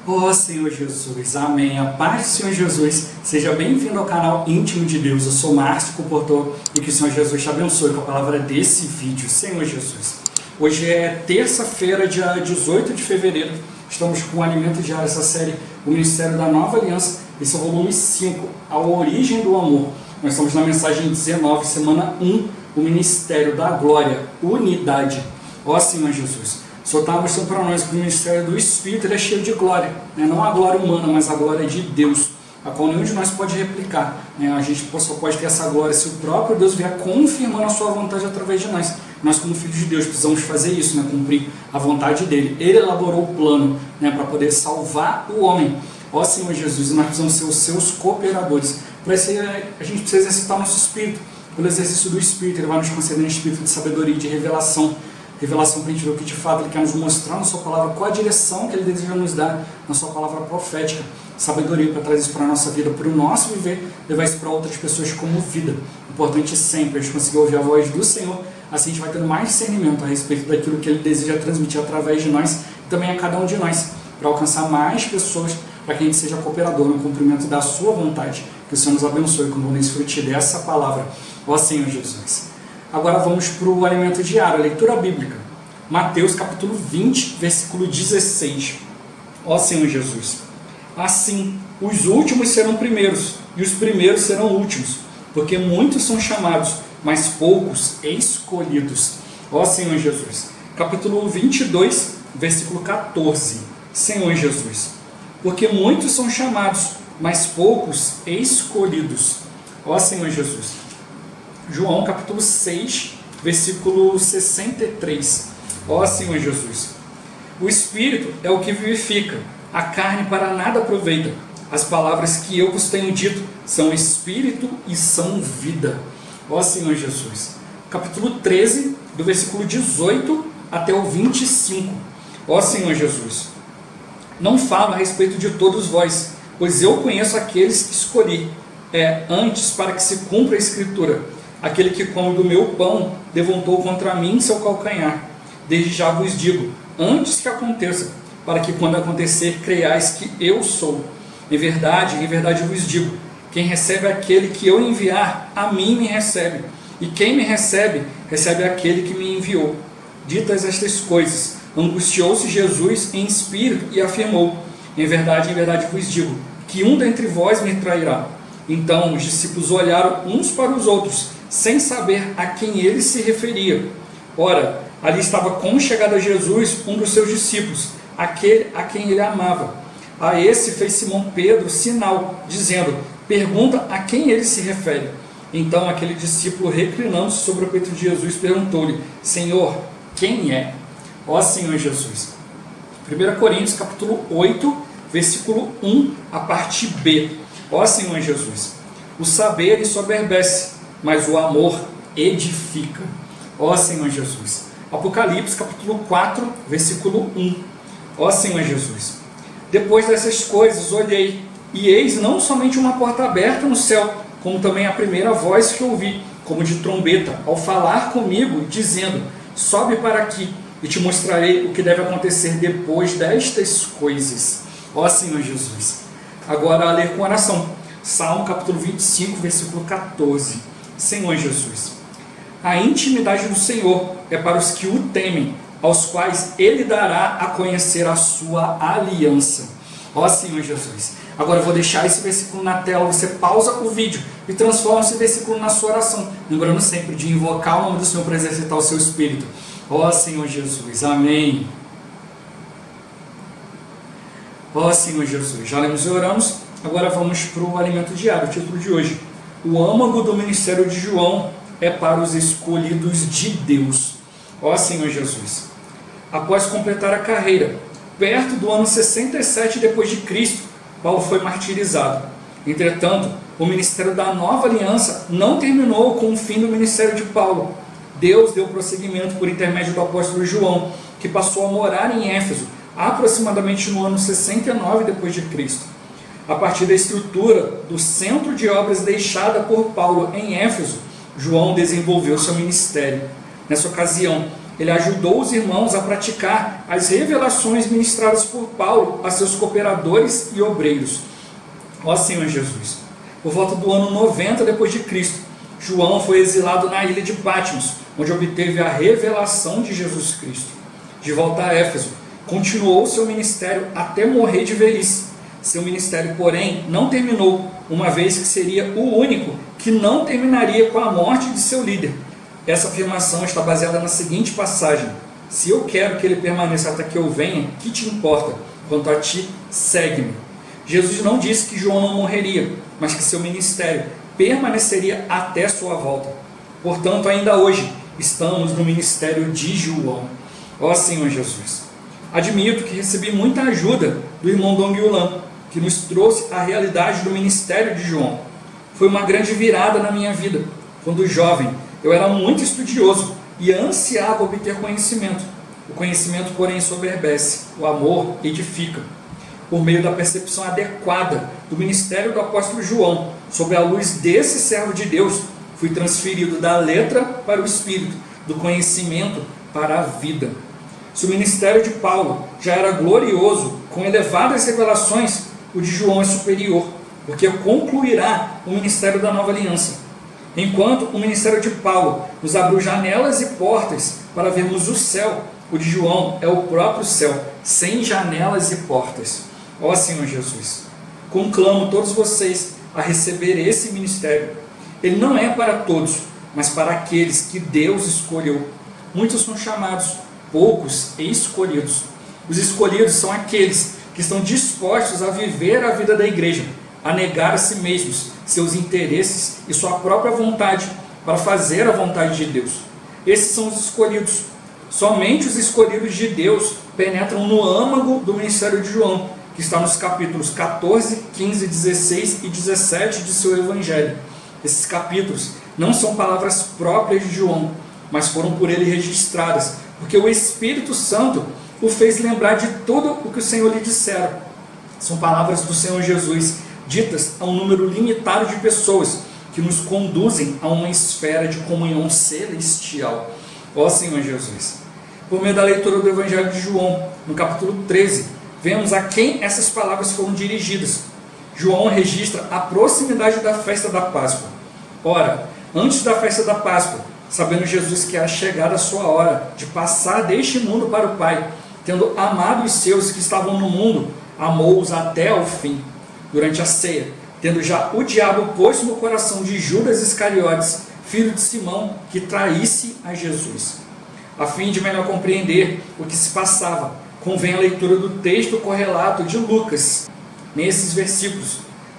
Ó Senhor Jesus, amém. A paz do Senhor Jesus, seja bem-vindo ao canal Íntimo de Deus. Eu sou Márcio Comportor e que o Senhor Jesus te abençoe com a palavra desse vídeo. Senhor Jesus, hoje é terça-feira, dia 18 de fevereiro. Estamos com o Alimento Diário, essa série, o Ministério da Nova Aliança. Esse é o volume 5, A Origem do Amor. Nós estamos na mensagem 19, semana 1, o Ministério da Glória, Unidade. Ó Senhor Jesus, o Senhor está mostrando para nós que o Ministério do Espírito ele é cheio de glória, né? Não a glória humana, mas a glória de Deus, a qual nenhum de nós pode replicar, né? A gente só pode ter essa glória se o próprio Deus vier confirmando a sua vontade através de nós. Nós, como filhos de Deus, precisamos fazer isso, né? Cumprir a vontade dele. Ele elaborou o plano, né? Para poder salvar o homem. Ó Senhor Jesus, e nós precisamos ser os seus cooperadores. Para isso, a gente precisa exercitar o nosso espírito. Pelo exercício do Espírito, ele vai nos conceder um espírito de sabedoria e de revelação. Revelação para a gente ver o que de fato ele quer nos mostrar na sua palavra, qual a direção que ele deseja nos dar na sua palavra profética. Sabedoria para trazer isso para a nossa vida, para o nosso viver, levar isso para outras pessoas como vida. Importante sempre a gente conseguir ouvir a voz do Senhor, assim a gente vai tendo mais discernimento a respeito daquilo que ele deseja transmitir através de nós e também a cada um de nós, para alcançar mais pessoas, para que a gente seja cooperador no cumprimento da sua vontade. Que o Senhor nos abençoe quando vamos desfrutar dessa palavra. Ó Senhor Jesus. Agora vamos para o alimento diário, a leitura bíblica. Mateus capítulo 20, versículo 16. Ó Senhor Jesus. Assim, os últimos serão primeiros, e os primeiros serão últimos, porque muitos são chamados, mas poucos escolhidos. Ó Senhor Jesus. Capítulo 22, versículo 14. Senhor Jesus. Porque muitos são chamados, mas poucos escolhidos. Ó Senhor Jesus. João capítulo 6, versículo 63. Ó Senhor Jesus. O Espírito é o que vivifica, a carne para nada aproveita. As palavras que eu vos tenho dito são Espírito e são vida. Ó Senhor Jesus. Capítulo 13, do versículo 18 até o 25. Ó Senhor Jesus. Não falo a respeito de todos vós, pois eu conheço aqueles que escolhi, antes para que se cumpra a Escritura. Aquele que come do meu pão levantou contra mim seu calcanhar. Desde já vos digo, antes que aconteça, para que quando acontecer creiais que eu sou. Em verdade vos digo, quem recebe aquele que eu enviar, a mim me recebe. E quem me recebe, recebe aquele que me enviou. Ditas estas coisas, angustiou-se Jesus em espírito e afirmou, em verdade vos digo, que um dentre vós me trairá. Então os discípulos olharam uns para os outros, sem saber a quem ele se referia. Ora, ali estava conchegado a Jesus um dos seus discípulos, aquele a quem ele amava. A esse fez Simão Pedro sinal, dizendo, pergunta a quem ele se refere. Então aquele discípulo, reclinando-se sobre o peito de Jesus, perguntou-lhe, Senhor, quem é? Ó Senhor Jesus. 1 Coríntios capítulo 8, versículo 1, a parte B. Ó Senhor Jesus. O saber ensoberbece, mas o amor edifica. Ó Senhor Jesus. Apocalipse capítulo 4, versículo 1. Ó Senhor Jesus. Depois dessas coisas olhei, e eis não somente uma porta aberta no céu, como também a primeira voz que ouvi, como de trombeta, ao falar comigo, dizendo, sobe para aqui, e te mostrarei o que deve acontecer depois destas coisas. Ó Senhor Jesus. Agora a ler com oração. Salmo capítulo 25, versículo 14. Senhor Jesus. A intimidade do Senhor é para os que o temem, aos quais ele dará a conhecer a sua aliança. Ó Senhor Jesus. Agora eu vou deixar esse versículo na tela, você pausa o vídeo e transforma esse versículo na sua oração, lembrando sempre de invocar o nome do Senhor para exercitar o seu espírito. Ó Senhor Jesus. Amém. Ó Senhor Jesus. Já lemos e oramos, agora vamos para o alimento diário, o título de hoje. O âmago do ministério de João é para os escolhidos de Deus. Ó Senhor Jesus. Após completar a carreira, perto do ano 67 depois de Cristo, Paulo foi martirizado. Entretanto, o ministério da Nova Aliança não terminou com o fim do ministério de Paulo. Deus deu prosseguimento por intermédio do apóstolo João, que passou a morar em Éfeso, aproximadamente no ano 69 depois de Cristo. A partir da estrutura do centro de obras deixada por Paulo em Éfeso, João desenvolveu seu ministério. Nessa ocasião, ele ajudou os irmãos a praticar as revelações ministradas por Paulo a seus cooperadores e obreiros. Ó Senhor Jesus! Por volta do ano 90 depois de Cristo, João foi exilado na ilha de Patmos, onde obteve a revelação de Jesus Cristo. De volta a Éfeso, continuou seu ministério até morrer de velhice. Seu ministério, porém, não terminou, uma vez que seria o único que não terminaria com a morte de seu líder. Essa afirmação está baseada na seguinte passagem: se eu quero que ele permaneça até que eu venha, que te importa? Quanto a ti, segue-me. Jesus não disse que João não morreria, mas que seu ministério permaneceria até sua volta. Portanto, ainda hoje, estamos no ministério de João. Ó Senhor Jesus! Admito que recebi muita ajuda do irmão Dong Yulan, que nos trouxe a realidade do ministério de João. Foi uma grande virada na minha vida. Quando jovem, eu era muito estudioso e ansiava obter conhecimento. O conhecimento, porém, ensoberbece, o amor edifica. Por meio da percepção adequada do ministério do apóstolo João, sob a luz desse servo de Deus, fui transferido da letra para o espírito, do conhecimento para a vida. Se o ministério de Paulo já era glorioso, com elevadas revelações, o de João é superior, porque concluirá o ministério da nova aliança. Enquanto o ministério de Paulo nos abriu janelas e portas para vermos o céu, o de João é o próprio céu, sem janelas e portas. Ó Senhor Jesus, conclamo todos vocês a receber esse ministério. Ele não é para todos, mas para aqueles que Deus escolheu. Muitos são chamados, poucos escolhidos. Os escolhidos são aqueles que estão dispostos a viver a vida da igreja, a negar a si mesmos, seus interesses e sua própria vontade para fazer a vontade de Deus. Esses são os escolhidos. Somente os escolhidos de Deus penetram no âmago do ministério de João, que está nos capítulos 14, 15, 16 e 17 de seu Evangelho. Esses capítulos não são palavras próprias de João, mas foram por ele registradas, porque o Espírito Santo o fez lembrar de tudo o que o Senhor lhe dissera. São palavras do Senhor Jesus, ditas a um número limitado de pessoas, que nos conduzem a uma esfera de comunhão celestial. Ó Senhor Jesus! Por meio da leitura do Evangelho de João, no capítulo 13, vemos a quem essas palavras foram dirigidas. João registra a proximidade da festa da Páscoa. Ora, antes da festa da Páscoa, sabendo Jesus que era chegada a sua hora de passar deste mundo para o Pai, tendo amado os seus que estavam no mundo, amou-os até ao fim. Durante a ceia, tendo já o diabo posto no coração de Judas Iscariotes, filho de Simão, que traísse a Jesus. A fim de melhor compreender o que se passava, convém a leitura do texto correlato de Lucas. Nesses versículos,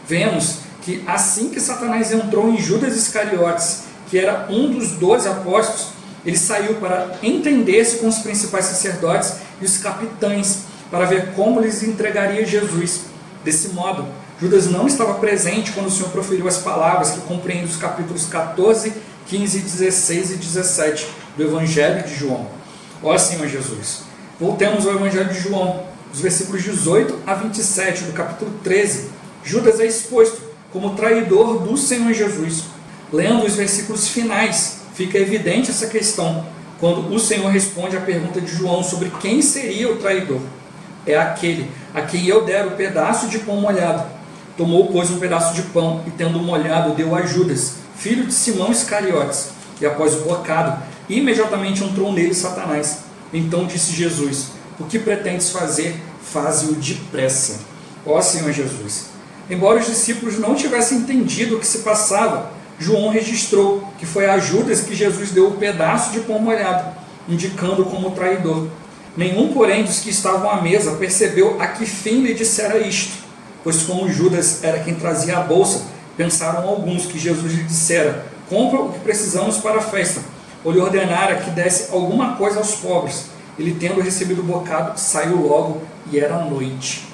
vemos que assim que Satanás entrou em Judas Iscariotes, que era um dos 12 apóstolos, ele saiu para entender-se com os principais sacerdotes e os capitães, para ver como lhes entregaria Jesus. Desse modo, Judas não estava presente quando o Senhor proferiu as palavras que compreendem os capítulos 14, 15, 16 e 17 do Evangelho de João. Ó Senhor Jesus! Voltemos ao Evangelho de João, dos versículos 18 a 27 do capítulo 13. Judas é exposto como traidor do Senhor Jesus. Lendo os versículos finais, fica evidente essa questão, quando o Senhor responde à pergunta de João sobre quem seria o traidor. É aquele a quem eu der o pedaço de pão molhado. Tomou, pois, um pedaço de pão e, tendo molhado, deu a Judas, filho de Simão Iscariotes. E após o bocado, imediatamente entrou nele Satanás. Então disse Jesus: o que pretendes fazer, faze-o depressa. Ó Senhor Jesus! Embora os discípulos não tivessem entendido o que se passava, João registrou que foi a Judas que Jesus deu o pedaço de pão molhado, indicando como traidor. Nenhum, porém, dos que estavam à mesa percebeu a que fim lhe dissera isto, pois como Judas era quem trazia a bolsa, pensaram alguns que Jesus lhe dissera: compra o que precisamos para a festa, ou lhe ordenara que desse alguma coisa aos pobres. Ele, tendo recebido o bocado, saiu logo, e era noite.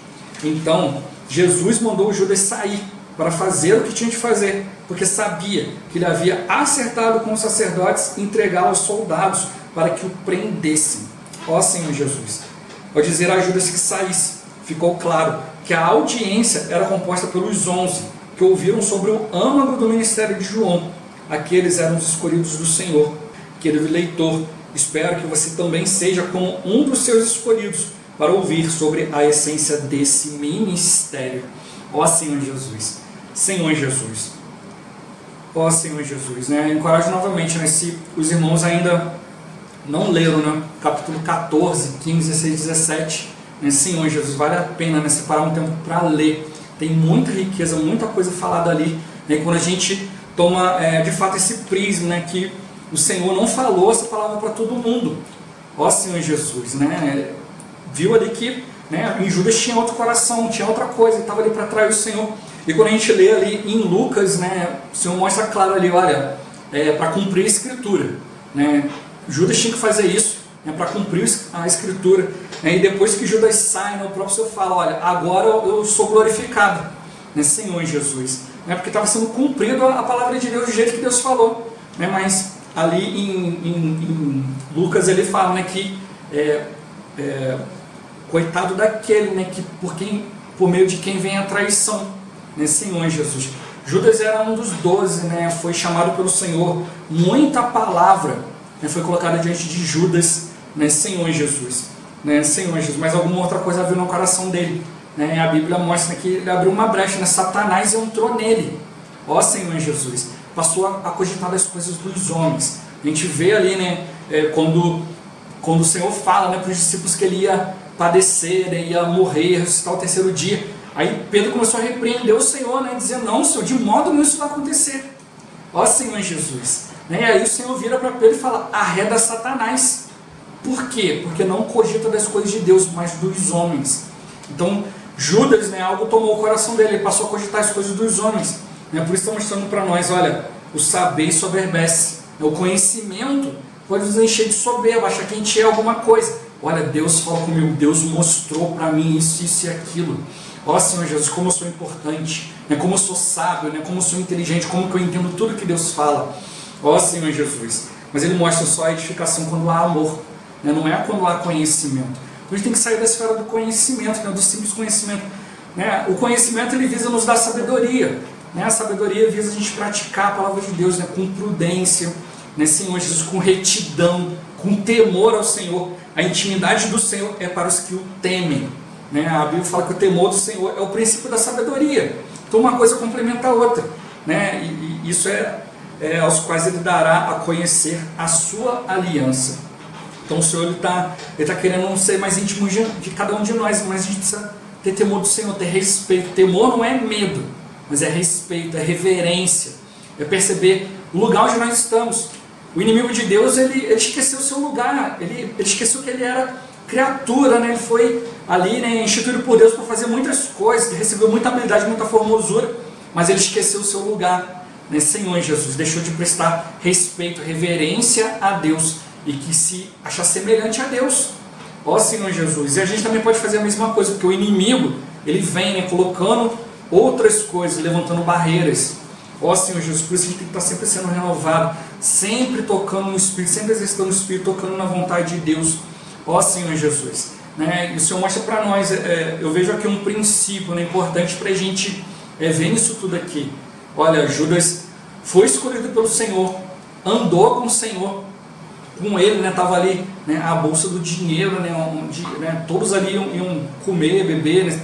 Então Jesus mandou Judas sair para fazer o que tinha de fazer, porque sabia que ele havia acertado com os sacerdotes e entregá-lo aos soldados para que o prendessem. Ó Senhor Jesus! Ao dizer a Judas que saísse, ficou claro que a audiência era composta pelos 11 que ouviram sobre o âmago do ministério de João. Aqueles eram os escolhidos do Senhor. Querido leitor, espero que você também seja como um dos seus escolhidos para ouvir sobre a essência desse ministério. Ó Senhor Jesus, Senhor Jesus, ó Senhor Jesus, né? Encorajo novamente, né? Se os irmãos ainda não leram, né? Capítulo 14, 15, 16, 17, né? Senhor Jesus, vale a pena, né? Separar um tempo para ler. Tem muita riqueza, muita coisa falada ali, né? Quando a gente toma de fato esse prisma, né? Que o Senhor não falou essa palavra para todo mundo. Ó Senhor Jesus, né? Viu ali que, né, em Judas tinha outro coração, tinha outra coisa, ele estava ali para trair o Senhor. E quando a gente lê ali em Lucas, né, o Senhor mostra claro ali, olha, para cumprir a Escritura, né, Judas tinha que fazer isso, né, para cumprir a Escritura, né, e depois que Judas sai, né, o próprio Senhor fala, olha, agora eu sou glorificado, né, Senhor Jesus, né, porque estava sendo cumprido a palavra de Deus do jeito que Deus falou, né, mas ali em Lucas ele fala, né, que coitado daquele, né, que por meio de quem vem a traição, né, Senhor Jesus. Judas era um dos 12, né, foi chamado pelo Senhor, muita palavra, né, foi colocada diante de Judas, né, Senhor Jesus, né, Senhor Jesus, mas alguma outra coisa viu no coração dele, né, a Bíblia mostra que ele abriu uma brecha, né, Satanás entrou nele, ó Senhor Jesus, passou a cogitar das coisas dos homens. A gente vê ali, né, quando o Senhor fala, né, para os discípulos que ele ia padecer, né, ia morrer, ressuscitar ao terceiro dia. Aí Pedro começou a repreender o Senhor, né, dizendo, não, Senhor, de modo nenhum isso vai acontecer. Ó Senhor Jesus. Né, e aí o Senhor vira para Pedro e fala, arreda Satanás. Por quê? Porque não cogita das coisas de Deus, mas dos homens. Então, Judas, né, algo tomou o coração dele, ele passou a cogitar as coisas dos homens. Né, por isso está mostrando para nós, olha, o saber soberbece. O conhecimento pode nos encher de soberba, achar que a gente é alguma coisa. Olha, Deus falou comigo, Deus mostrou para mim isso, isso e aquilo. Ó Senhor Jesus, como eu sou importante, né? Como eu sou sábio, né? Como eu sou inteligente, como que eu entendo tudo que Deus fala. Ó Senhor Jesus. Mas Ele mostra só a edificação quando há amor, né? Não é quando há conhecimento. Então a gente tem que sair da esfera do conhecimento, né? Do simples conhecimento. Né? O conhecimento ele visa nos dar sabedoria. Né? A sabedoria visa a gente praticar a palavra de Deus, né? Com prudência, né? Senhor Jesus, com retidão, com temor ao Senhor. A intimidade do Senhor é para os que o temem. Né? A Bíblia fala que o temor do Senhor é o princípio da sabedoria. Então uma coisa complementa a outra. Né? E isso é aos quais Ele dará a conhecer a sua aliança. Então o Senhor está querendo ser mais íntimo de cada um de nós, mas a gente precisa ter temor do Senhor, ter respeito. Temor não é medo, mas é respeito, é reverência, é perceber o lugar onde nós estamos. O inimigo de Deus, ele esqueceu o seu lugar, ele esqueceu que ele era criatura, né? Ele foi ali, né, instituído por Deus para fazer muitas coisas, recebeu muita habilidade, muita formosura, mas ele esqueceu o seu lugar, né? Senhor Jesus, deixou de prestar respeito, reverência a Deus e que se achar semelhante a Deus. Ó Senhor Jesus, e a gente também pode fazer a mesma coisa, porque o inimigo, ele vem, né, colocando outras coisas, levantando barreiras. Ó Senhor Jesus, por isso a gente tem que estar sempre sendo renovado, sempre tocando no Espírito, sempre exercitando o Espírito, tocando na vontade de Deus. Ó Senhor Jesus, né? E o Senhor mostra para nós, eu vejo aqui um princípio, né, importante para a gente ver isso tudo aqui. Olha, Judas foi escolhido pelo Senhor, andou com o Senhor, com ele, né, estava ali, né, a bolsa do dinheiro, né, onde, né, todos ali iam comer, beber, né,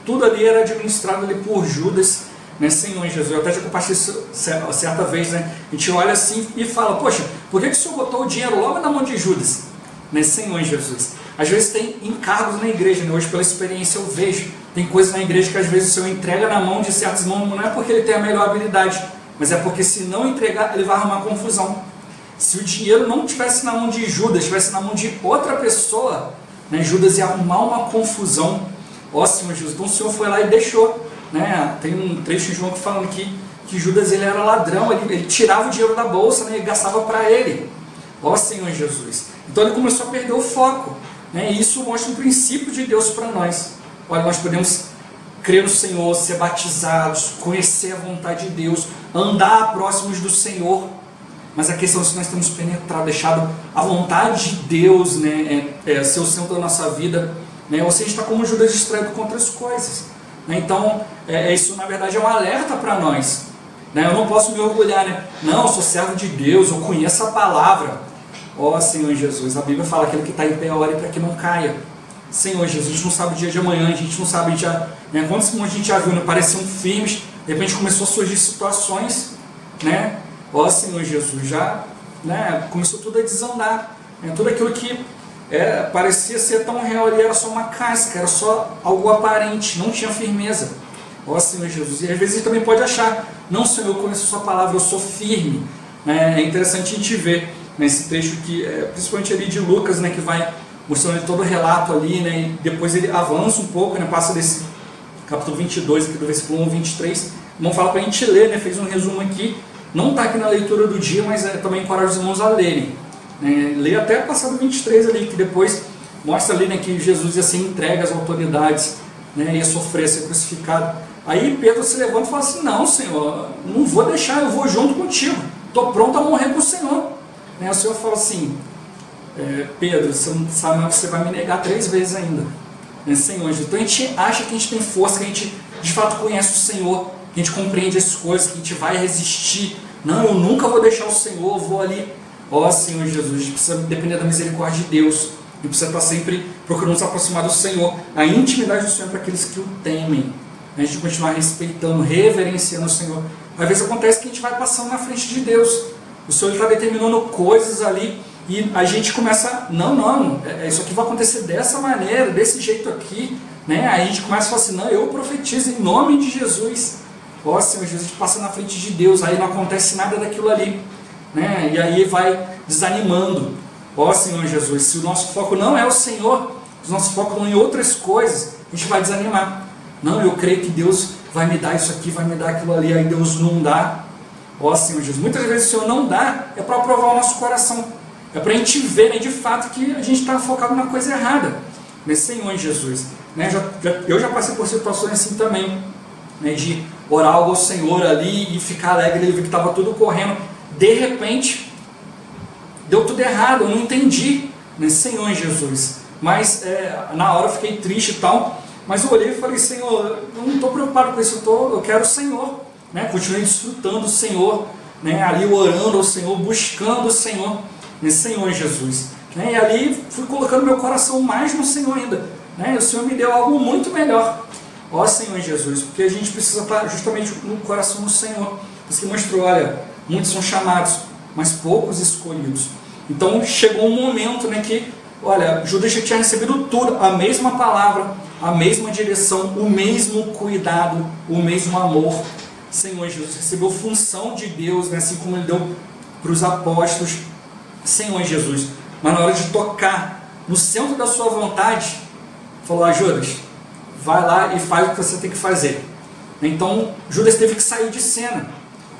tudo ali era administrado ali por Judas, né, Senhor Jesus. Eu até já compartilhei isso certa vez, né, a gente olha assim e fala, poxa, por que o Senhor botou o dinheiro logo na mão de Judas? Né, Senhor Jesus. Às vezes tem encargos na igreja, né, hoje pela experiência eu vejo, tem coisas na igreja que às vezes o Senhor entrega na mão de certos irmãos, não é porque ele tem a melhor habilidade, mas é porque se não entregar, ele vai arrumar confusão. Se o dinheiro não estivesse na mão de Judas, estivesse na mão de outra pessoa, né, Judas ia arrumar uma confusão. Ó Senhor Jesus, então o Senhor foi lá e deixou. Né? Tem um trecho de João que falando que Judas ele era ladrão, ele tirava o dinheiro da bolsa, né, e gastava para ele. Ó Senhor Jesus. Então ele começou a perder o foco. Né? E isso mostra um princípio de Deus para nós. Olha, nós podemos crer no Senhor, ser batizados, conhecer a vontade de Deus, andar próximos do Senhor. Mas a questão é se nós temos penetrado, deixado a vontade de Deus, né, ser o centro da nossa vida, né, ou se a gente está como Judas distraído com outras coisas. Né? Então, isso na verdade é um alerta para nós. Né? Eu não posso me orgulhar, né? Não, eu sou servo de Deus, eu conheço a palavra. Ó Senhor Jesus, a Bíblia fala: aquele que está em pé, ore para que não caia. Senhor Jesus, a gente não sabe o dia de amanhã, a gente não sabe quantos a gente já viu, né, pareciam firmes, de repente começou a surgir situações, né? Ó Senhor Jesus, já, né, começou tudo a desandar, né? Tudo aquilo que parecia ser tão real ali era só uma casca, era só algo aparente, não tinha firmeza. Ó Senhor Jesus, e às vezes a gente também pode achar: não, Senhor, eu conheço a sua palavra, eu sou firme, né? É interessante a gente ver nesse trecho que, principalmente ali de Lucas, né, que vai mostrando todo o relato ali, né, e depois ele avança um pouco, né, passa desse capítulo 22, aqui do versículo 1 ao 23, vamos falar para a gente ler, né, fez um resumo aqui, não está aqui na leitura do dia, mas também encorajo os irmãos a lerem, né, lê até passar do 23 ali, que depois mostra ali, né, que Jesus ia ser entregue às autoridades, né, ia sofrer, ser crucificado. Aí Pedro se levanta e fala assim: não, Senhor, não vou deixar, eu vou junto contigo, estou pronto a morrer com o Senhor. Né, o Senhor fala assim: Pedro, você não sabe, mas você vai me negar 3 vezes ainda. Senhor, então a gente acha que a gente tem força, que a gente de fato conhece o Senhor, que a gente compreende as coisas, que a gente vai resistir. Não, eu nunca vou deixar o Senhor, eu vou ali. Ó Senhor Jesus, a gente precisa depender da misericórdia de Deus, a gente precisa estar sempre procurando se aproximar do Senhor. A intimidade do Senhor é para aqueles que o temem, a gente continuar respeitando, reverenciando o Senhor. Às vezes acontece que a gente vai passando na frente de Deus, o Senhor está determinando coisas ali, e a gente começa: não, isso aqui vai acontecer dessa maneira, desse jeito aqui, né? Aí a gente começa a falar assim: não, eu profetizo em nome de Jesus. Ó Senhor Jesus, a gente passa na frente de Deus, aí não acontece nada daquilo ali, né? E aí vai desanimando. Ó Senhor Jesus, se o nosso foco não é o Senhor, se o nosso foco não é em outras coisas, a gente vai desanimar. Não, eu creio que Deus vai me dar isso aqui, vai me dar aquilo ali, aí Deus não dá. Ó Senhor Jesus, muitas vezes o Senhor não dá, é para provar o nosso coração. É para a gente ver, né, de fato que a gente está focado na coisa errada. Nesse Senhor Jesus. Né, eu já passei por situações assim também, né, de orar algo ao Senhor ali e ficar alegre e ver que estava tudo correndo. De repente, deu tudo errado, eu não entendi. Nesse Senhor Jesus. Mas na hora eu fiquei triste e tal. Mas eu olhei e falei: Senhor, eu não estou preocupado com isso, eu quero o Senhor. Né, continuei desfrutando do Senhor, né, ali orando ao Senhor, buscando o Senhor. Nesse Senhor Jesus, né? E ali fui colocando meu coração mais no Senhor ainda, né? E o Senhor me deu algo muito melhor. Ó Senhor Jesus, porque a gente precisa estar justamente no coração do Senhor. Por isso que mostrou: olha, muitos são chamados, mas poucos escolhidos. Então chegou um momento, né, que, olha, Judas já tinha recebido tudo, a mesma palavra, a mesma direção, o mesmo cuidado, o mesmo amor. Senhor Jesus recebeu função de Deus, né, assim como ele deu para os apóstolos. Senhor Jesus, mas na hora de tocar no centro da sua vontade, falou: Judas, vai lá e faz o que você tem que fazer. Então Judas teve que sair de cena.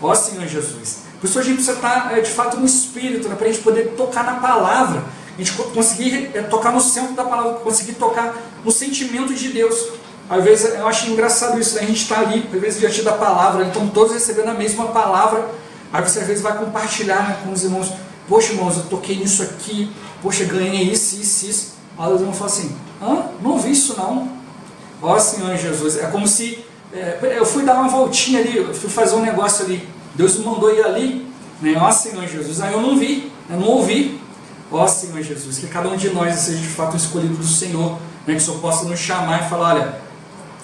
Ó Senhor Jesus, por isso a gente precisa estar de fato no Espírito, né, para a gente poder tocar na palavra, a gente conseguir tocar no centro da palavra, conseguir tocar no sentimento de Deus. Às vezes eu acho engraçado isso, né? A gente está ali, às vezes diante da palavra, então todos recebendo a mesma palavra, aí você às vezes vai compartilhar, né, com os irmãos: poxa, irmãos, eu toquei nisso aqui, poxa, ganhei isso. Aí os irmãos falam assim: não vi isso não. Ó Senhor Jesus, é como se eu fui dar uma voltinha ali, eu fui fazer um negócio ali, Deus me mandou ir ali, né? Ó Senhor Jesus, aí eu não vi, eu não ouvi. Ó Senhor Jesus, que cada um de nós seja de fato um escolhido do Senhor, né? Que o Senhor possa nos chamar e falar: olha,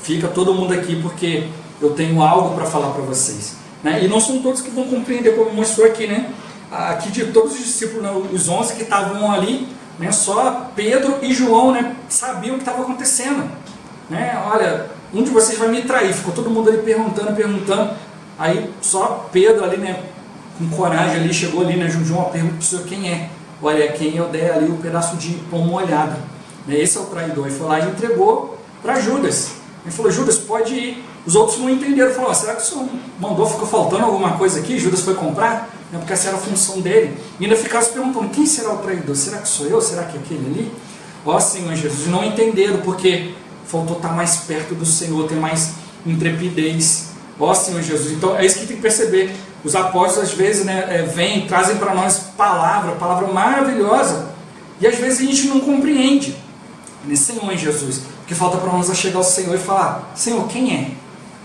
fica todo mundo aqui porque eu tenho algo para falar para vocês, né? E não são todos que vão compreender, como mostrou aqui, né? Aqui de todos os discípulos, né, os 11 que estavam ali, né, só Pedro e João, né, sabiam o que estava acontecendo, né? Olha, um de vocês vai me trair. Ficou todo mundo ali perguntando. Aí só Pedro ali, né, com coragem ali, chegou ali, né, João, pergunta para o senhor quem é. Olha, quem eu der ali um pedaço de pão molhado, né, esse é o traidor. Ele foi lá e entregou para Judas. Ele falou: Judas, pode ir. Os outros não entenderam. Falaram: será que o senhor mandou, ficou faltando alguma coisa aqui? Judas foi comprar? Porque essa era a função dele. E ainda ficaram se perguntando: quem será o traidor? Será que sou eu? Será que é aquele ali? Ó Senhor Jesus, não entenderam, porque faltou estar mais perto do Senhor, ter mais intrepidez. Ó Senhor Jesus, então é isso que tem que perceber. Os apóstolos às vezes, né, vêm, trazem para nós palavra maravilhosa, e às vezes a gente não compreende. Nesse Senhor Jesus, porque falta para nós chegar ao Senhor e falar: Senhor, quem é?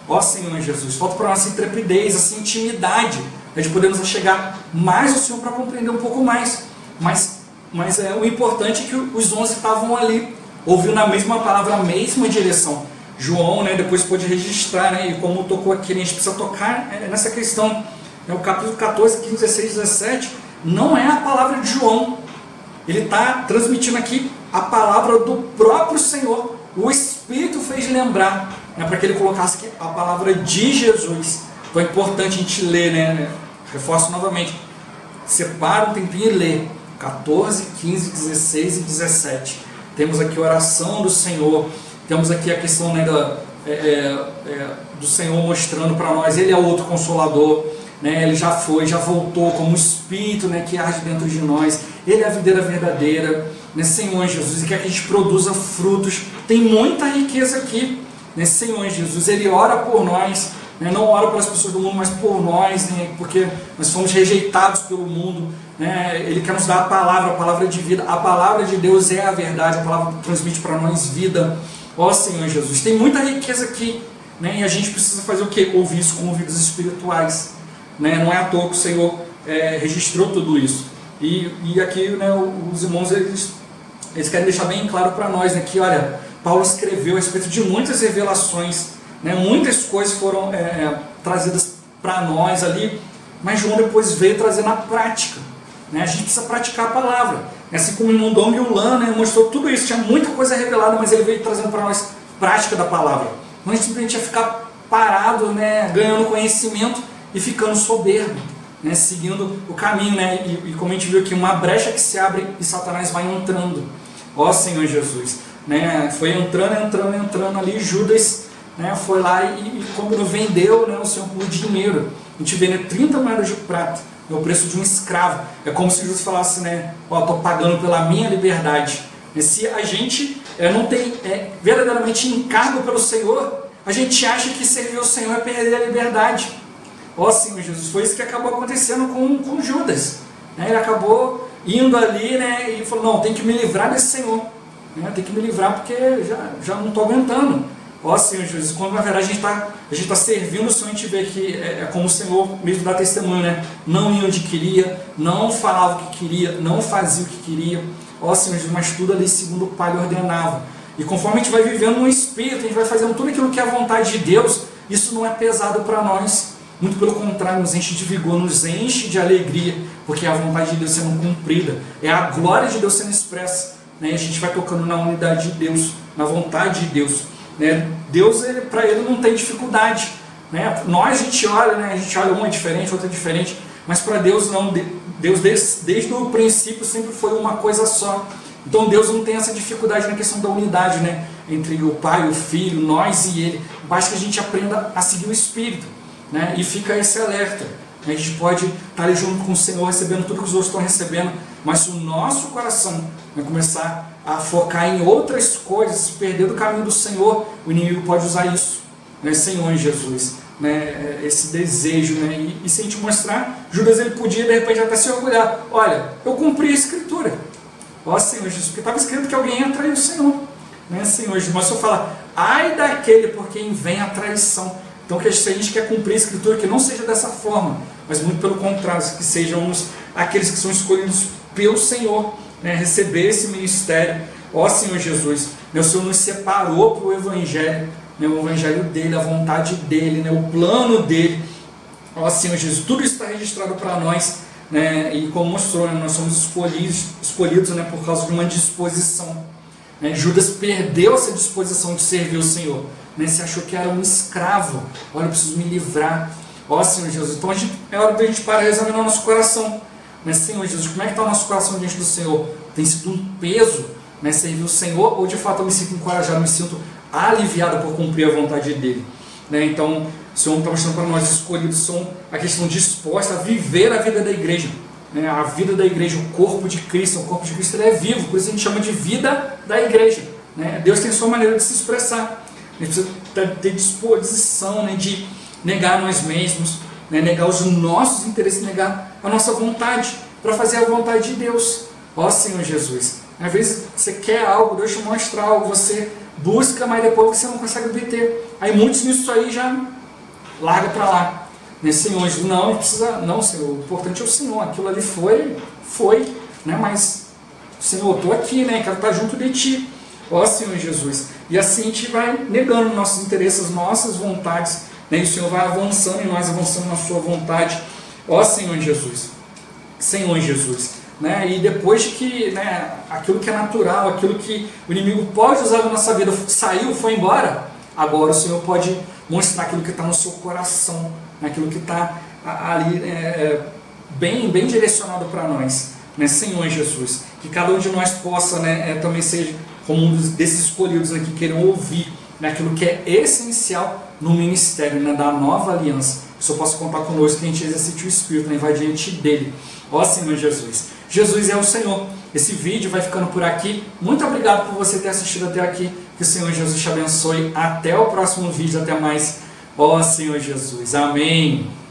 Ó Senhor Jesus, falta para nós essa intrepidez, essa intimidade, a gente podemos chegar mais ao Senhor para compreender um pouco mais. Mas Mas o importante é que os 11 estavam ali, ouvindo a mesma palavra, a mesma direção. João, né, depois pôde registrar, né, e como tocou aqui, a gente precisa tocar nessa questão. O capítulo 14, 15, 16, 17, não é a palavra de João. Ele está transmitindo aqui a palavra do próprio Senhor. O Espírito fez lembrar, né, para que ele colocasse aqui a palavra de Jesus. Então é importante a gente ler, né? Reforço novamente. Separa um tempinho e lê. 14, 15, 16 e 17. Temos aqui a oração do Senhor. Temos aqui a questão, né, do Senhor mostrando para nós. Ele é o outro consolador. Né? Ele já foi, já voltou como Espírito, né, que age dentro de nós. Ele é a videira verdadeira, né, Senhor Jesus, e quer que a gente produza frutos. Tem muita riqueza aqui, né, Senhor Jesus. Ele ora por nós, né, não ora pelas pessoas do mundo, mas por nós, né, porque nós fomos rejeitados pelo mundo. Né? Ele quer nos dar a palavra de vida. A palavra de Deus é a verdade, a palavra transmite para nós vida. Ó Senhor Jesus, tem muita riqueza aqui, né, e a gente precisa fazer o quê? Ouvir isso com ouvidos espirituais. Né? Não é à toa que o Senhor registrou tudo isso. E aqui, né, os irmãos eles querem deixar bem claro para nós, né, que olha, Paulo escreveu a respeito de muitas revelações, né, muitas coisas foram trazidas para nós ali, mas João depois veio trazer na prática. Né? A gente precisa praticar a palavra. Assim como o irmão Dom Yulan, né, mostrou tudo isso, tinha muita coisa revelada, mas ele veio trazendo para nós prática da palavra. Não é simplesmente ficar parado, né, ganhando conhecimento e ficando soberbo, né, seguindo o caminho, né, e como a gente viu aqui, uma brecha que se abre e Satanás vai entrando. Ó Senhor Jesus, né, foi entrando ali. Judas, né, foi lá e quando vendeu, né, o Senhor por dinheiro. A gente vê, né, 30 moedas de prata, é o preço de um escravo. É como se Jesus falasse, né, ó, estou pagando pela minha liberdade. E se a gente não tem verdadeiramente encargo pelo Senhor, a gente acha que servir ao Senhor é perder a liberdade. Ó Senhor Jesus, foi isso que acabou acontecendo com Judas. Né? Ele acabou indo ali, né, e falou, não, tem que me livrar desse Senhor. Né? Tem que me livrar porque já não estou aguentando. Ó Senhor Jesus, quando na verdade a gente está servindo o Senhor, a gente vê que é como o Senhor mesmo dá testemunho, né? Não ia onde queria, não falava o que queria, não fazia o que queria. Ó Senhor Jesus, mas tudo ali segundo o Pai lhe ordenava. E conforme a gente vai vivendo no Espírito, a gente vai fazendo tudo aquilo que é a vontade de Deus, isso não é pesado para nós. Muito pelo contrário, nos enche de vigor, nos enche de alegria, porque é a vontade de Deus sendo cumprida, é a glória de Deus sendo expressa, né? E a gente vai tocando na unidade de Deus, na vontade de Deus. Né? Deus, para ele não tem dificuldade. Né? Nós a gente olha, né? A gente olha um é diferente, outro é diferente, mas para Deus não. Deus desde o princípio sempre foi uma coisa só. Então Deus não tem essa dificuldade na questão da unidade, né? Entre o Pai, o Filho, nós e Ele. Basta que a gente aprenda a seguir o Espírito. Né? E fica esse alerta. A gente pode estar ali junto com o Senhor, recebendo tudo que os outros estão recebendo, mas se o nosso coração começar a focar em outras coisas, se perder do caminho do Senhor, o inimigo pode usar isso, né? Senhor Jesus, né? Esse desejo, né? E se a gente mostrar, Judas ele podia de repente até se orgulhar, olha, eu cumpri a Escritura, ó Senhor Jesus, porque estava escrito que alguém ia trair o Senhor, né, Senhor Jesus, mas se eu falar, ai daquele por quem vem a traição. Então que se a gente quer cumprir a Escritura, que não seja dessa forma, mas muito pelo contrário, que sejam aqueles que são escolhidos pelo Senhor, né, receber esse ministério. Ó Senhor Jesus, né, o Senhor nos separou para o Evangelho, né, o Evangelho dele, a vontade dele, né, o plano dele. Ó Senhor Jesus, tudo isso está registrado para nós, né, e como mostrou, né, nós somos escolhidos, né, por causa de uma disposição. Né, Judas perdeu essa disposição de servir o Senhor. Né, se achou que era um escravo. Olha, eu preciso me livrar. Ó Senhor Jesus, então é hora da gente parar e examinar o nosso coração. Mas Senhor Jesus, como é que está o nosso coração diante do Senhor? Tem sido um peso, né, servir o Senhor, ou de fato eu me sinto encorajado, me sinto aliviado por cumprir a vontade dele? Né, então o Senhor está mostrando para nós, escolhidos são aqueles que estão dispostos a viver a vida da igreja. Né, a vida da igreja, o corpo de Cristo, o corpo de Cristo ele é vivo, por isso a gente chama de vida da igreja. Né, Deus tem sua maneira de se expressar. A gente precisa ter disposição, né, de negar nós mesmos, né, negar os nossos interesses, negar a nossa vontade, para fazer a vontade de Deus. Ó Senhor Jesus, às vezes você quer algo, Deus te mostra algo, você busca, mas depois você não consegue obter. Aí muitos nisso aí já larga para lá. Né, Senhor, não, precisa, não Senhor, o importante é o Senhor, aquilo ali foi, né, mas Senhor, eu estou aqui, né? Quero estar junto de Ti. Ó Senhor Jesus. E assim a gente vai negando nossos interesses, nossas vontades, né? E o Senhor vai avançando e nós avançando na Sua vontade. Ó Senhor Jesus. Senhor Jesus. Né? E depois que, né, aquilo que é natural, aquilo que o inimigo pode usar na nossa vida saiu, foi embora, agora o Senhor pode mostrar aquilo que está no seu coração, né? Aquilo que está ali bem direcionado para nós, né? Senhor Jesus. Que cada um de nós possa, né, também seja como um desses escolhidos, né, que queiram ouvir, né, aquilo que é essencial no ministério, né, da nova aliança. Que o Senhor possa contar conosco, que a gente exercite o Espírito, né, e vai diante dele. Ó Senhor Jesus. Jesus é o Senhor. Esse vídeo vai ficando por aqui. Muito obrigado por você ter assistido até aqui. Que o Senhor Jesus te abençoe. Até o próximo vídeo. Até mais. Ó Senhor Jesus. Amém.